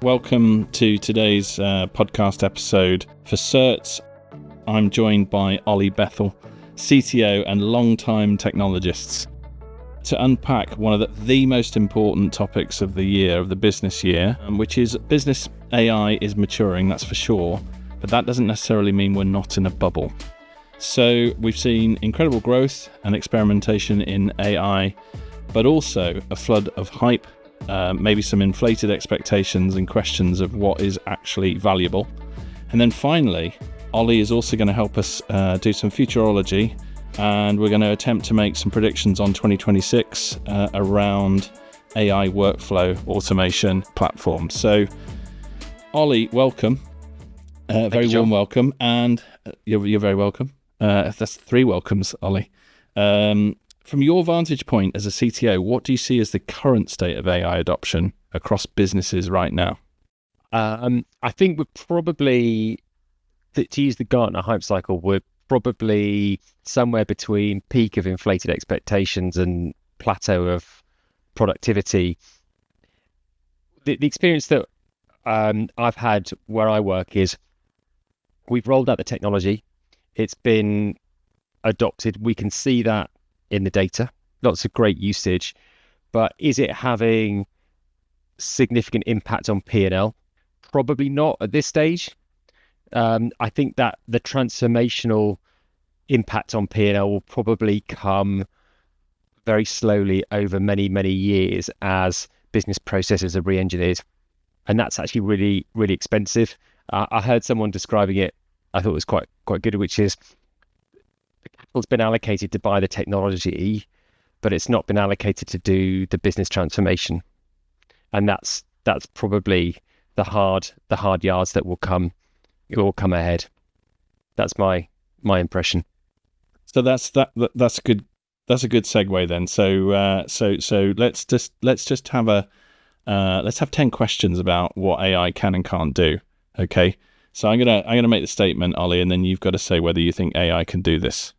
Welcome to today's podcast episode for Certes. I'm joined by Olly Bethell, CTO and long-time technologists, to unpack one of the most important topics of the year, of the business year, which is business AI is maturing, that's for sure, but that doesn't necessarily mean we're not in a bubble. So we've seen incredible growth and experimentation in AI, but also a flood of hype, maybe some inflated expectations and questions of what is actually valuable. And then finally, Olly is also going to help us do some futurology, and we're going to attempt to make some predictions on 2026 around AI workflow automation platforms. So, Olly, welcome. Very warm welcome, and you're very welcome. That's 3 welcomes, Olly. From your vantage point as a CTO, what do you see as the current state of AI adoption across businesses right now? I think we're probably, to use the Gartner hype cycle, we're probably somewhere between peak of inflated expectations and plateau of productivity. The experience that I've had where I work is we've rolled out the technology. It's been adopted. We can see that in the data. Lots of great usage. But is it having significant impact on P&L? Probably not at this stage. I think that the transformational impact on P&L will probably come very slowly over many, many years as business processes are re-engineered. And that's actually really, really expensive. I heard someone describing it, I thought it was quite good, which is the capital's been allocated to buy the technology, but it's not been allocated to do the business transformation. And that's probably the hard yards that will come ahead. That's my impression. So that's a good segue then. So let's just have let's have 10 questions about what AI can and can't do. Okay. So I'm gonna make the statement, Olly, and then you've got to say whether you think AI can do this.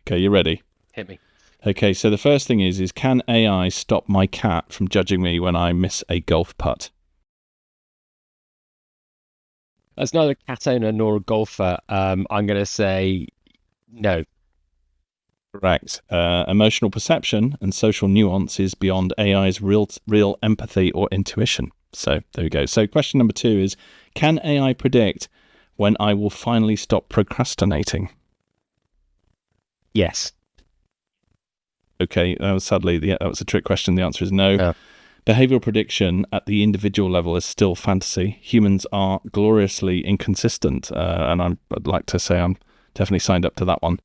Okay, you ready? Hit me. Okay, so the first thing is can AI stop my cat from judging me when I miss a golf putt? As neither a cat owner nor a golfer, I'm going to say no. Correct. Emotional perception and social nuance is beyond AI's real empathy or intuition. So there we go. So question number 2 is, can AI predict when I will finally stop procrastinating? Yes. Okay, that was a trick question. The answer is no. Behavioral prediction at the individual level is still fantasy. Humans are gloriously inconsistent, and I'd like to say I'm definitely signed up to that one.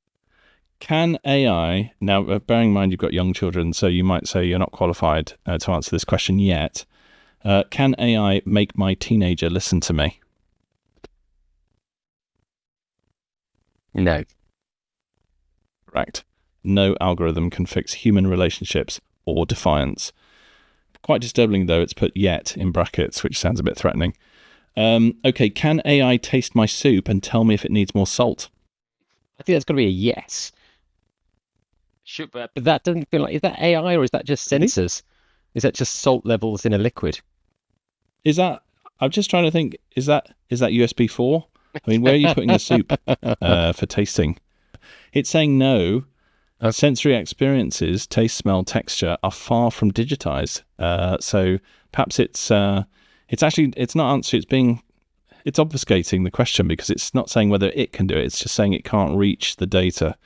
Can AI, now bearing in mind you've got young children, so you might say you're not qualified to answer this question yet, can AI make my teenager listen to me? No. Correct. No algorithm can fix human relationships or defiance. Quite disturbing, though, it's put yet in brackets, which sounds a bit threatening. Okay, can AI taste my soup and tell me if it needs more salt? I think that's got to be a yes. Sure, but that doesn't feel like, is that AI or is that just sensors? Is that just salt levels in a liquid? I'm just trying to think, is that USB 4? I mean, where are you putting the soup for tasting? It's saying no. Sensory experiences, taste, smell, texture, are far from digitized. So perhaps it's not answering. It's obfuscating the question because it's not saying whether it can do it. It's just saying it can't reach the data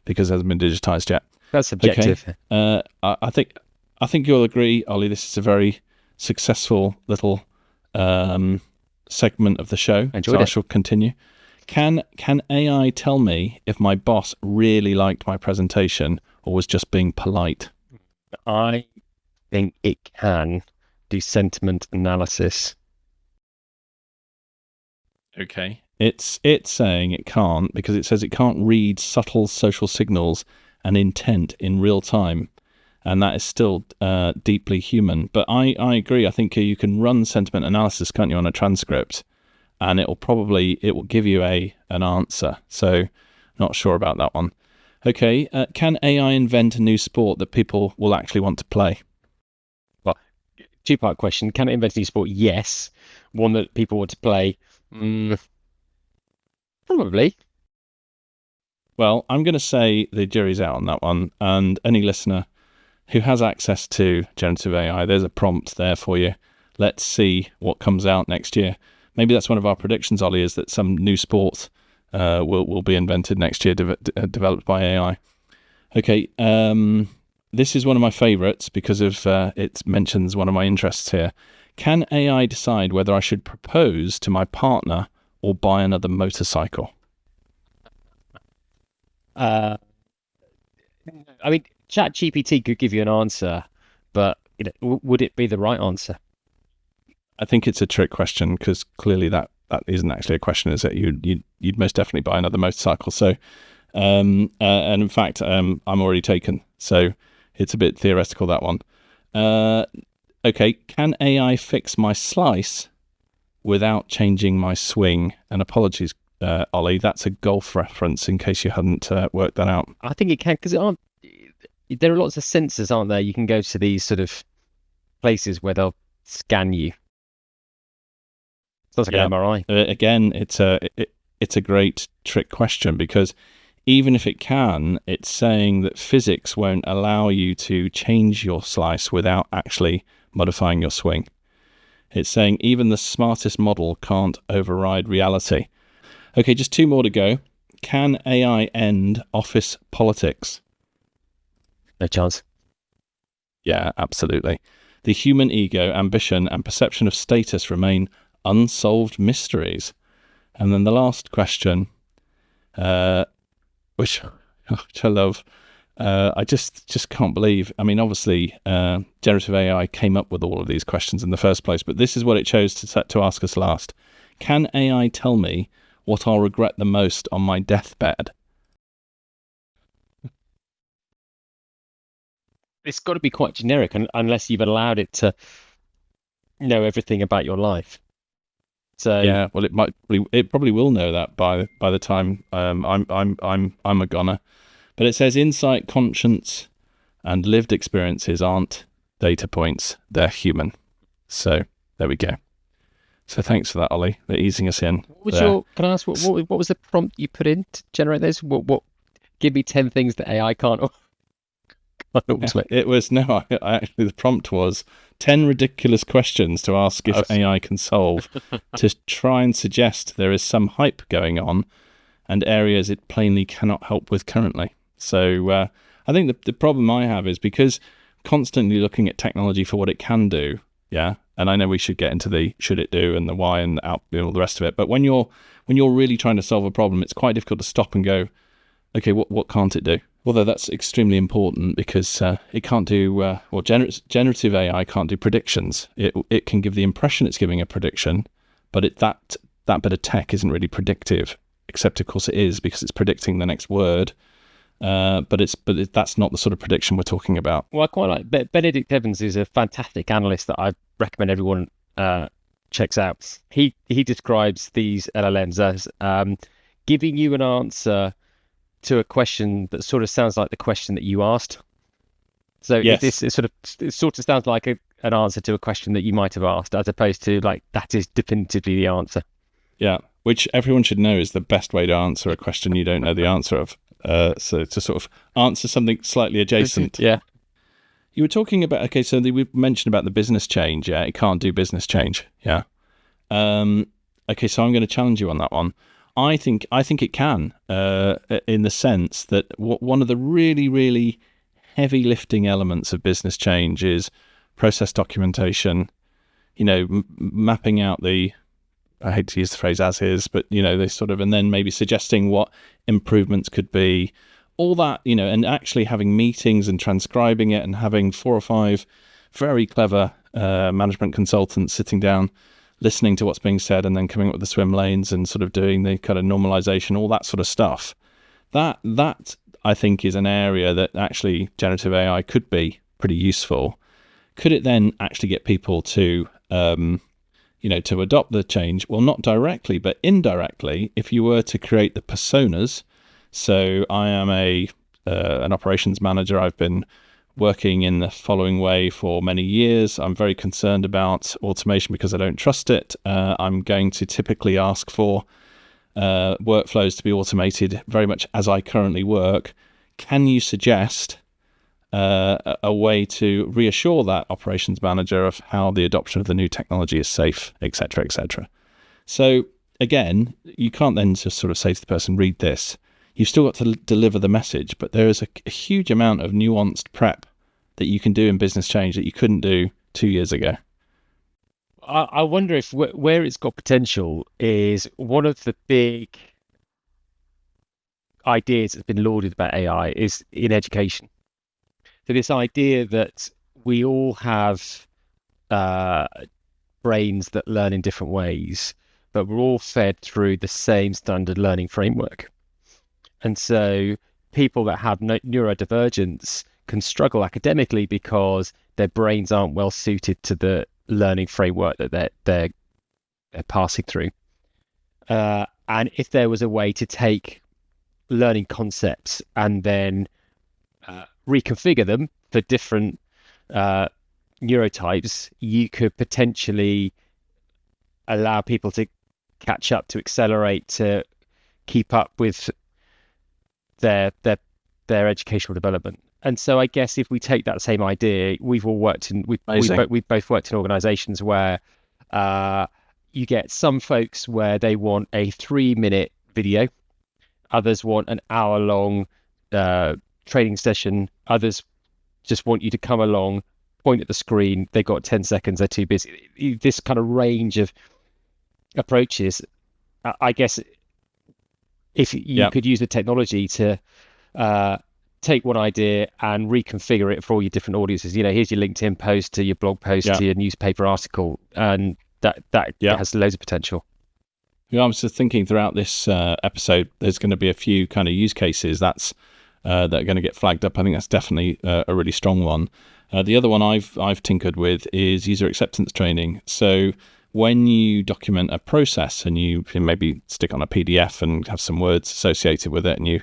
because it hasn't been digitized yet. That's subjective. Okay. I think you'll agree, Olly. This is a very successful little segment of the show. Enjoyed it. I shall continue. Can AI tell me if my boss really liked my presentation or was just being polite? I think it can do sentiment analysis. Okay. It's saying it can't because it says it can't read subtle social signals and intent in real time. And that is still deeply human. But I agree. I think you can run sentiment analysis, can't you, on a transcript? And it will give you an answer. So not sure about that one. Okay, can AI invent a new sport that people will actually want to play? Well, two-part question. Can it invent a new sport? Yes. one that people want to play? Probably. Well, I'm going to say the jury's out on that one. And any listener who has access to generative AI, there's a prompt there for you. Let's see what comes out next year. Maybe that's one of our predictions, Ollie, is that some new sport will be invented next year, developed by AI. Okay, this is one of my favourites because of it mentions one of my interests here. Can AI decide whether I should propose to my partner or buy another motorcycle? I mean, ChatGPT could give you an answer, but would it be the right answer? I think it's a trick question because clearly that isn't actually a question, is it? You'd most definitely buy another motorcycle. So, and in fact, I'm already taken. So it's a bit theoretical, that one. Okay, can AI fix my slice without changing my swing? And apologies, Ollie, that's a golf reference in case you hadn't worked that out. I think it can, because there are lots of sensors, aren't there? You can go to these sort of places where they'll scan you. Sounds like an MRI. Again, it's a great trick question because even if it can, it's saying that physics won't allow you to change your slice without actually modifying your swing. It's saying even the smartest model can't override reality. Okay, just two more to go. Can AI end office politics? No chance. Yeah, absolutely. The human ego, ambition, and perception of status remain unsolved mysteries. And then the last question, which I love, I just can't believe. I mean, obviously, generative AI came up with all of these questions in the first place, but this is what it chose to ask us last. Can AI tell me what I'll regret the most on my deathbed? It's got to be quite generic unless you've allowed it to know everything about your life. So yeah, well, it probably will know that by the time I'm a goner. But it says insight, conscience, and lived experiences aren't data points; they're human. So there we go. So thanks for that, Ollie, for easing us in. What was can I ask what was the prompt you put in to generate those? What give me 10 things that AI can't automate? It was I actually the prompt was 10 ridiculous questions to ask if AI can solve to try and suggest there is some hype going on and areas it plainly cannot help with currently. So I think the problem I have is because constantly looking at technology for what it can do, yeah, and I know we should get into the should it do and the why and all the rest of it, but when you're really trying to solve a problem, it's quite difficult to stop and go, okay, what can't it do? Although that's extremely important because it can't do, generative AI can't do predictions. It can give the impression it's giving a prediction, but that bit of tech isn't really predictive, except of course it is because it's predicting the next word. But that's not the sort of prediction we're talking about. Well, I quite like Benedict Evans is a fantastic analyst that I recommend everyone checks out. He describes these LLMs as giving you an answer to a question that sort of sounds like the question that you asked. So yes. it sort of sounds like an answer to a question that you might have asked, as opposed to like that is definitively the answer. Yeah, which everyone should know is the best way to answer a question you don't know the answer of. So to sort of answer something slightly adjacent. Yeah. You were talking about, so we mentioned about the business change. Yeah, it can't do business change. Yeah. Okay, so I'm going to challenge you on that one. I think it can, in the sense that one of the really, really heavy lifting elements of business change is process documentation, mapping out I hate to use the phrase as is, but, they sort of, and then maybe suggesting what improvements could be, all that, and actually having meetings and transcribing it and having 4 or 5 very clever management consultants sitting down, listening to what's being said and then coming up with the swim lanes and sort of doing the kind of normalization, all that sort of stuff. That I think is an area that actually generative AI could be pretty useful. Could it then actually get people to, to adopt the change? Well, not directly, but indirectly, if you were to create the personas. So I am an operations manager. I've been working in the following way for many years. I'm very concerned about automation because I don't trust it. I'm going to typically ask for workflows to be automated very much as I currently work. Can you suggest a way to reassure that operations manager of how the adoption of the new technology is safe, etc., etc.? So again, you can't then just sort of say to the person, read this. You've still got to deliver the message, but there is a huge amount of nuanced prep that you can do in business change that you couldn't do 2 years ago. I wonder if where it's got potential is one of the big ideas that's been lauded about AI is in education. So this idea that we all have brains that learn in different ways, but we're all fed through the same standard learning framework. And so people that have neurodivergence can struggle academically because their brains aren't well suited to the learning framework that they're passing through. And if there was a way to take learning concepts and then reconfigure them for different neurotypes, you could potentially allow people to catch up, to accelerate, to keep up with their educational development. And so I guess if we take that same idea, we've both worked in organizations where you get some folks where they want a 3-minute video, others want an hour-long training session, others just want you to come along, point at the screen, they've got 10 seconds, they're too busy. This kind of range of approaches, I guess if you could use the technology to take one idea and reconfigure it for all your different audiences. Here's your LinkedIn post to your blog post to your newspaper article, and that has loads of potential. I was just thinking throughout this episode, there's going to be a few kind of use cases that are going to get flagged up. I think that's definitely a really strong one. The other one I've tinkered with is user acceptance training. So when you document a process and you can maybe stick on a PDF and have some words associated with it, and you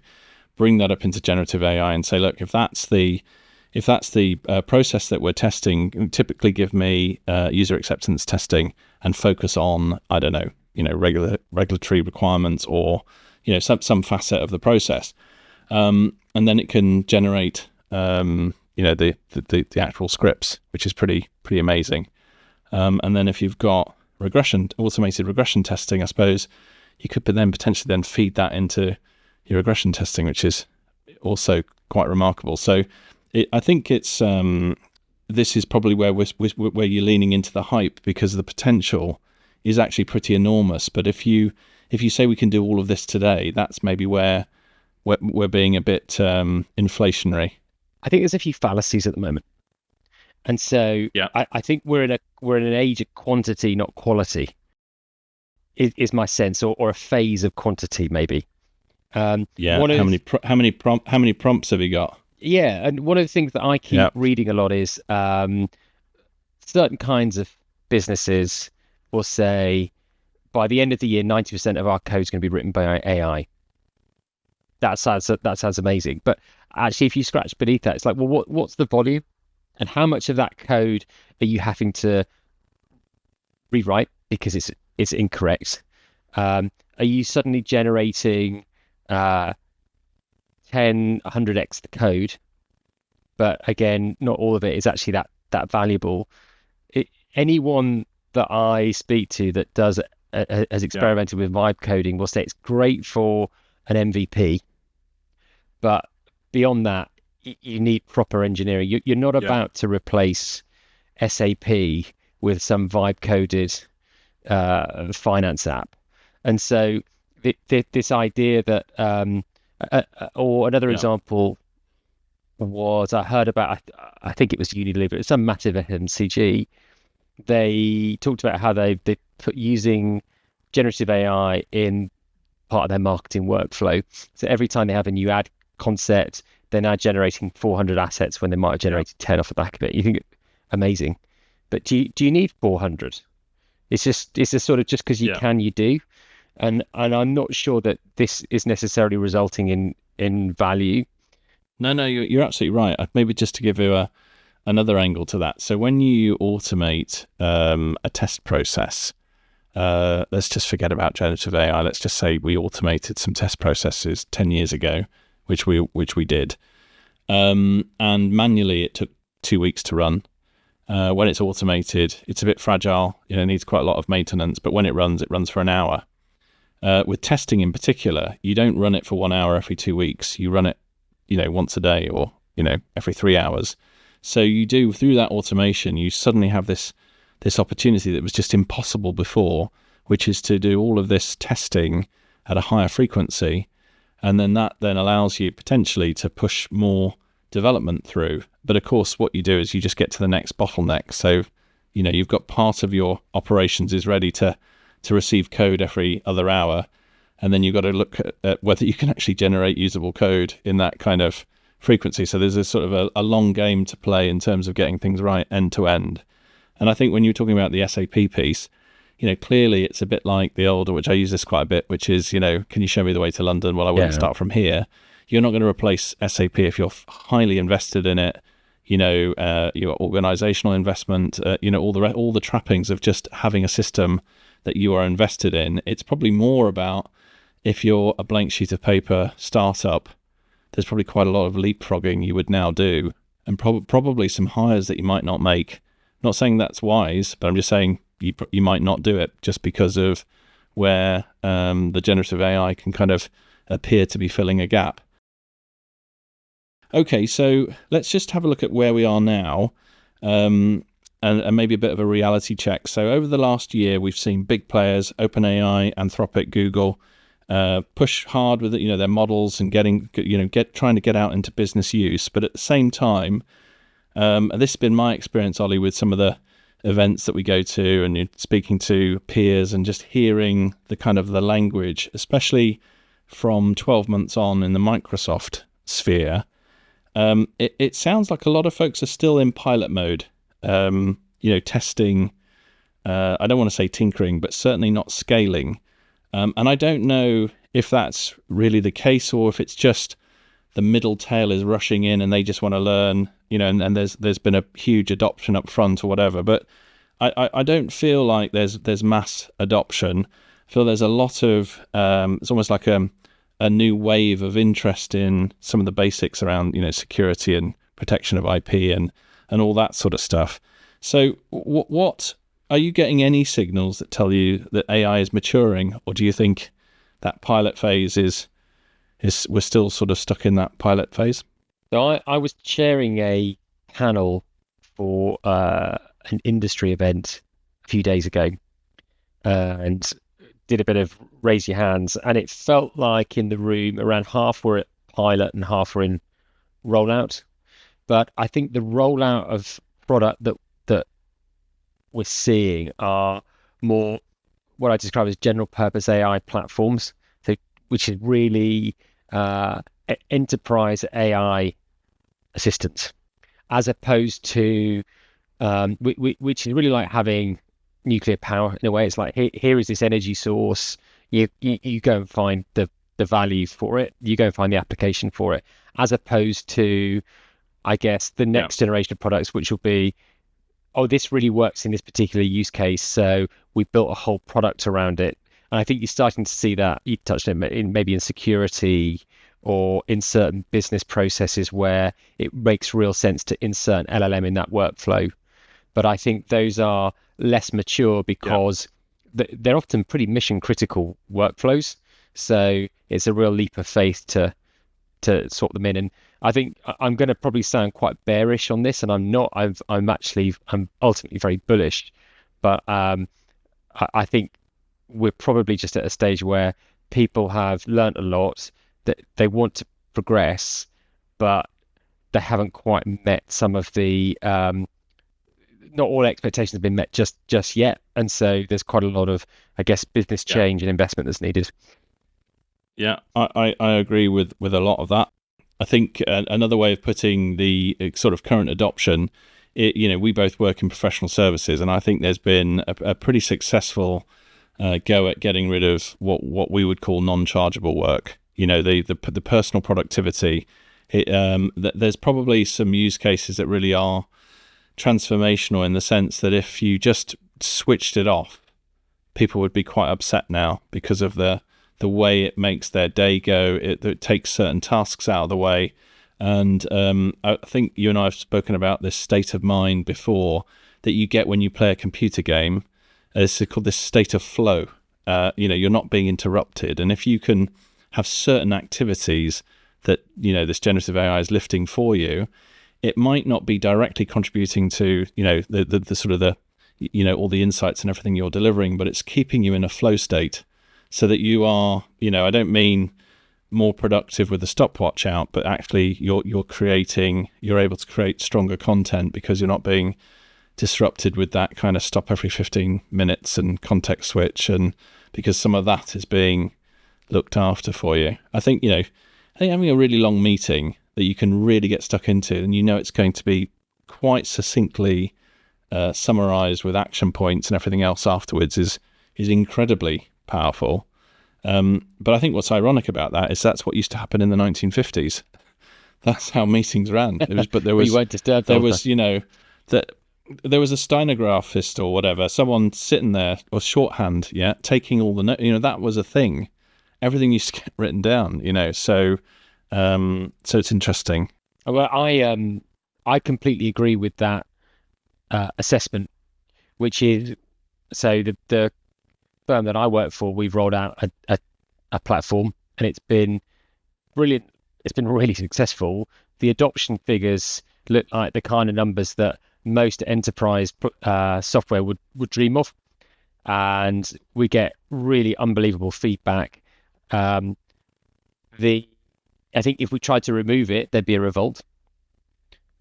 bring that up into generative AI and say, look, if that's the process that we're testing, typically give me user acceptance testing and focus on, I don't know, regulatory requirements or some facet of the process, and then it can generate the actual scripts, which is pretty amazing. And then if you've got automated regression testing, I suppose you could then potentially feed that into your regression testing, which is also quite remarkable. So I think it's this is probably where you're leaning into the hype, because the potential is actually pretty enormous. But if you say we can do all of this today, that's maybe where we're being a bit inflationary. I think there's a few fallacies at the moment, and so I think we're in an age of quantity, not quality. Is my sense, or a phase of quantity maybe. How many prompts have you got? Yeah, and one of the things that I keep reading a lot is certain kinds of businesses will say, by the end of the year, 90% of our code is going to be written by AI. That sounds amazing, but actually, if you scratch beneath that, it's like, well, what's the volume, and how much of that code are you having to rewrite because it's incorrect? Are you suddenly generating 100x the code, but again, not all of it is actually that valuable? Anyone that I speak to that has experimented with vibe coding will say it's great for an MVP, but beyond that, you need proper engineering. You're not about to replace SAP with some vibe coded finance app. And so this idea that or another example was, I heard about, I think it was Unilever, it's some massive FMCG. They talked about how they put using generative AI in part of their marketing workflow. So every time they have a new ad concept, they're now generating 400 assets when they might have generated 10 off the back of it. You think, amazing. But do you need 400? It's just sort of just because you can, you do. And I'm not sure that this is necessarily resulting in value. No, you're absolutely right. Maybe just to give you another angle to that. So when you automate a test process, let's just forget about generative AI. Let's just say we automated some test processes 10 years ago, which we did. And manually it took 2 weeks to run. When it's automated, it's a bit fragile, needs quite a lot of maintenance, but when it runs for an hour. With testing in particular, you don't run it for 1 hour every 2 weeks. You run it, once a day or, every 3 hours. So you do, through that automation, you suddenly have this opportunity that was just impossible before, which is to do all of this testing at a higher frequency. And then that then allows you potentially to push more development through. But of course, what you do is you just get to the next bottleneck. So, you've got part of your operations is ready to receive code every other hour. And then you've got to look at whether you can actually generate usable code in that kind of frequency. So there's a sort of a long game to play in terms of getting things right end to end. And I think when you're talking about the SAP piece, clearly it's a bit like the older, which I use this quite a bit, which is, can you show me the way to London? Well, I wouldn't start from here. You're not going to replace SAP if you're highly invested in it. Your organizational investment, all the trappings of just having a system that you are invested in. It's probably more about if you're a blank sheet of paper startup, there's probably quite a lot of leapfrogging you would now do, and probably some hires that you might not make. Not saying that's wise, but I'm just saying you might not do it just because of where the generative AI can kind of appear to be filling a gap. Okay, so let's just have a look at where we are now, and maybe a bit of a reality check. So over the last year, we've seen big players, OpenAI, Anthropic, Google, push hard with their models and trying to get out into business use. But at the same time, and this has been my experience, Olly, with some of the events that we go to and speaking to peers and just hearing the kind of the language, especially from 12 months on in the Microsoft sphere. It sounds like a lot of folks are still in pilot mode, testing. I don't want to say tinkering, but certainly not scaling. And I don't know if that's really the case or if it's just the middle tail is rushing in and they just want to learn, and there's been a huge adoption up front or whatever. But I don't feel like there's mass adoption. I feel there's a lot of, it's almost like a new wave of interest in some of the basics around, security and protection of IP and all that sort of stuff. So what are you getting any signals that tell you that AI is maturing, or do you think that pilot phase is we're still sort of stuck in that pilot phase? So I was chairing a panel for an industry event a few days ago, and did a bit of raise your hands, and it felt like in the room around half were at pilot and half were in rollout. But I think the rollout of product that we're seeing are more what I describe as general purpose AI platforms, so which is really enterprise AI assistance, as opposed to which is really like having nuclear power in a way. It's like here is this energy source. You go and find the value for it. You go and find the application for it, as opposed to, I guess, the next generation of products, which will be, oh, this really works in this particular use case, so we built a whole product around it. And I think you're starting to see that. You touched on it maybe in security or in certain business processes where it makes real sense to insert an LLM in that workflow. But I think those are less mature because they're often pretty mission critical workflows. So it's a real leap of faith to sort them in. And I think I'm going to probably sound quite bearish on this, and I'm not. I'm ultimately very bullish, but I think we're probably just at a stage where people have learnt a lot, that they want to progress, but they haven't quite met some of the not all expectations have been met just yet, and so there's quite a lot of, I guess, business change and investment that's needed. Yeah, I agree with a lot of that. I think another way of putting the sort of current adoption, we both work in professional services, and I think there's been a pretty successful go at getting rid of what we would call non-chargeable work. The personal productivity There's probably some use cases that really are transformational in the sense that if you just switched it off, people would be quite upset now because of the way it makes their day go. It takes certain tasks out of the way. And I think you and I have spoken about this state of mind before that you get when you play a computer game. It's called this state of flow. You're not being interrupted. And if you can have certain activities that, this generative AI is lifting for you, it might not be directly contributing to, the sort of the, all the insights and everything you're delivering, but it's keeping you in a flow state so that you are, I don't mean more productive with the stopwatch out, but actually you're able to create stronger content because you're not being disrupted with that kind of stop every 15 minutes and context switch, and because some of that is being looked after for you. I think having a really long meeting that you can really get stuck into, and it's going to be quite succinctly summarized with action points and everything else afterwards is incredibly powerful. But I think what's ironic about that is that's what used to happen in the 1950s. That's how meetings ran. But there was, you weren't disturbed. There was, that there was a stenographist or whatever, someone sitting there, or shorthand, taking all the notes. That was a thing. Everything used to get written down. So it's interesting. Well, I completely agree with that assessment, which is, so the firm that I work for, we've rolled out a platform, and it's been brilliant. It's been really successful. The adoption figures look like the kind of numbers that most enterprise software would dream of, and we get really unbelievable feedback. I think if we tried to remove it, there'd be a revolt.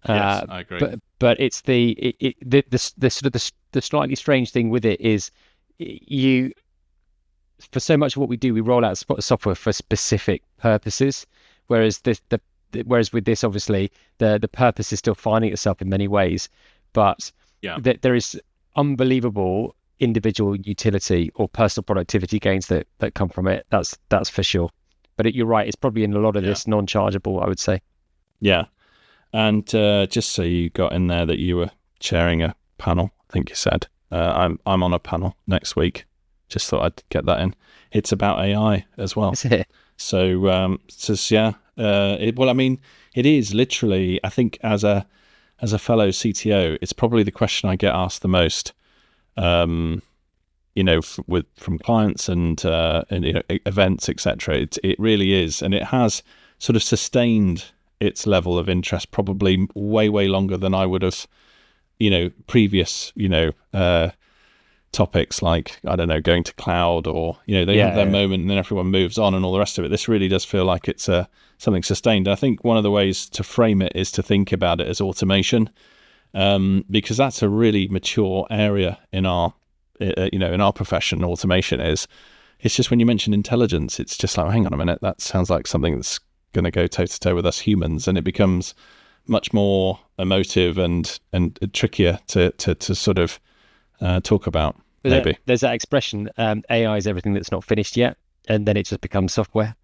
Yes, I agree. But it's the sort of the slightly strange thing with it is, for so much of what we do, we roll out software for specific purposes, whereas with this, obviously the purpose is still finding itself in many ways, but there is unbelievable individual utility or personal productivity gains that come from it. That's for sure. But you're right, it's probably in a lot of this non-chargeable, I would say. Yeah. And just so you got in there that you were chairing a panel, I think you said. I'm on a panel next week. Just thought I'd get that in. It's about AI as well. Is it? So it is literally, I think as a fellow CTO, it's probably the question I get asked the most, from clients and events, etc. It really is, and it has sort of sustained its level of interest probably way longer than I would have, previous topics like, I don't know, going to cloud, or they have their moment and then everyone moves on and all the rest of it. This really does feel like it's something sustained. I think one of the ways to frame it is to think about it as automation, because that's a really mature area in our profession. Automation is. It's just when you mention intelligence, it's just like, hang on a minute, that sounds like something that's going to go toe to toe with us humans, and it becomes much more emotive and trickier to sort of talk about. Maybe there's that expression, AI is everything that's not finished yet, and then it just becomes software.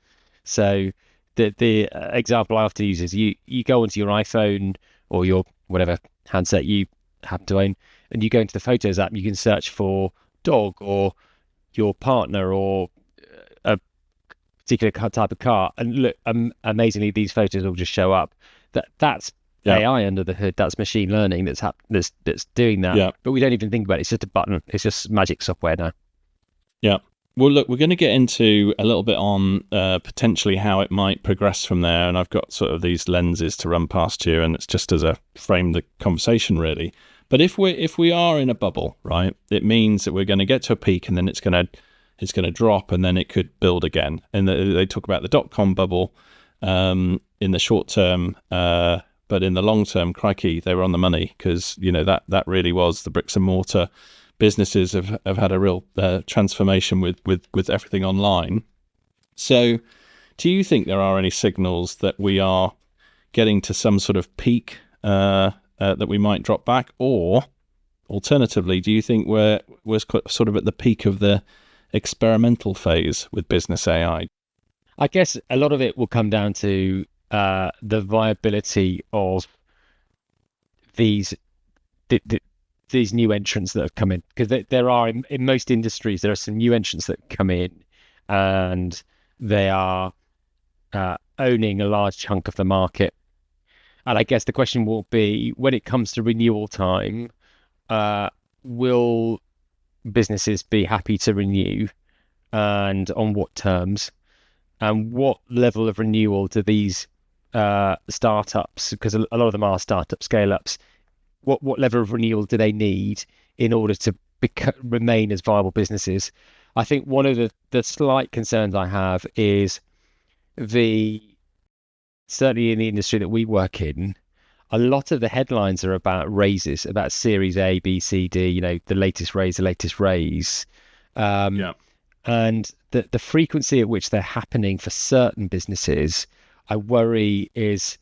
So the example I often use is you go onto your iPhone or your whatever handset you happen to own, and you go into the Photos app, and you can search for dog or your partner or a particular type of car, and look, amazingly these photos will just show up. That's AI under the hood. That's machine learning that's doing that. But we don't even think about it. It's just a button. It's just magic software now. Well, look, we're going to get into a little bit on potentially how it might progress from there, and I've got sort of these lenses to run past you, and it's just as a frame the conversation really. But if we are in a bubble, right, it means that we're going to get to a peak, and then it's going to drop, and then it could build again. And they talk about the dot-com bubble in the short term. But in the long term, crikey, they were on the money, because that really was the bricks and mortar businesses have had a real transformation with everything online. So, do you think there are any signals that we are getting to some sort of peak that we might drop back, or alternatively, do you think we're sort of at the peak of the experimental phase with business AI? I guess a lot of it will come down to the viability of these these new entrants that have come in, because there are in most industries there are some new entrants that come in, and they are owning a large chunk of the market. And I guess the question will be, when it comes to renewal time, will businesses be happy to renew, and on what terms, and what level of renewal do these startups, because a lot of them are startup scale-ups, what level of renewal do they need in order to remain as viable businesses? I think one of the slight concerns I have is certainly in the industry that we work in, a lot of the headlines are about raises, about Series A, B, C, D, the latest raise. Yeah. And the frequency at which they're happening for certain businesses, I worry, is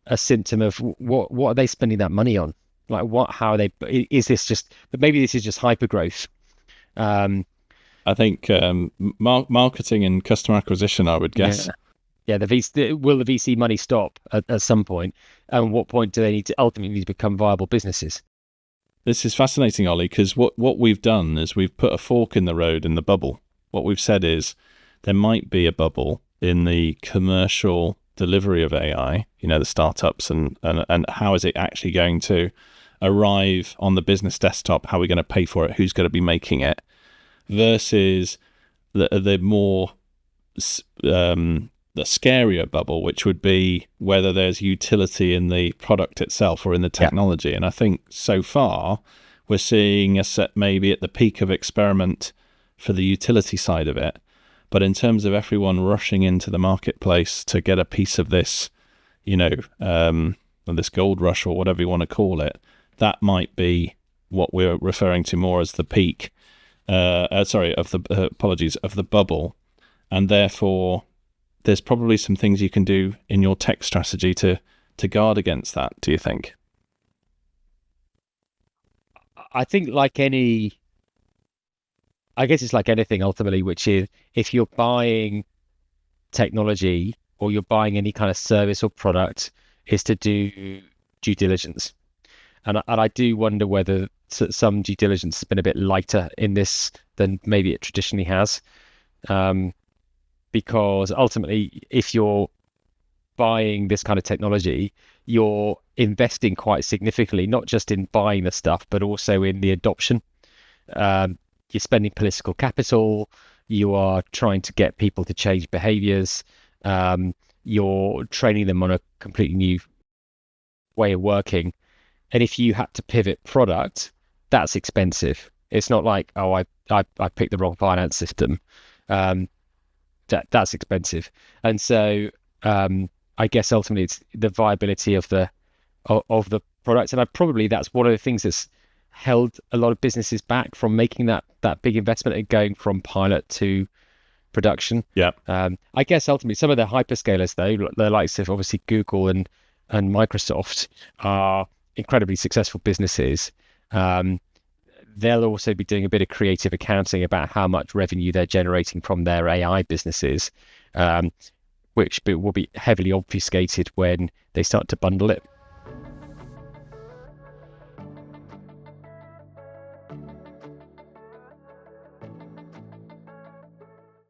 a symptom of what are they spending that money on? Like how are they, is this just, but maybe this is just hypergrowth. I think marketing and customer acquisition, I would guess. Yeah, will the VC money stop at some point? And what point do they need to ultimately become viable businesses? This is fascinating, Olly, because what we've done is we've put a fork in the road in the bubble. What we've said is there might be a bubble in the commercial delivery of AI, the startups, and how is it actually going to arrive on the business desktop? How are we going to pay for it? Who's going to be making it? Versus the more the scarier bubble, which would be whether there's utility in the product itself or in the technology. Yeah. And I think so far we're seeing maybe at the peak of experiment for the utility side of it. But in terms of everyone rushing into the marketplace to get a piece of this, this gold rush or whatever you want to call it, that might be what we're referring to more as the peak, of the bubble. And therefore, there's probably some things you can do in your tech strategy to guard against that, do you think? I think I guess it's like anything ultimately, which is if you're buying technology or you're buying any kind of service or product, is to do due diligence. And I do wonder whether some due diligence has been a bit lighter in this than maybe it traditionally has. Because ultimately, if you're buying this kind of technology, you're investing quite significantly, not just in buying the stuff, but also in the adoption. You're spending political capital. You are trying to get people to change behaviors. You're training them on a completely new way of working. And if you had to pivot product, that's expensive. It's not like, I picked the wrong finance system. That's expensive. And so I guess ultimately it's the viability of the product. And that's one of the things that's held a lot of businesses back from making that big investment and going from pilot to production. Yeah. I guess ultimately some of the hyperscalers, though, the likes of obviously Google and Microsoft, are incredibly successful businesses. They'll also be doing a bit of creative accounting about how much revenue they're generating from their AI businesses, which will be heavily obfuscated when they start to bundle it.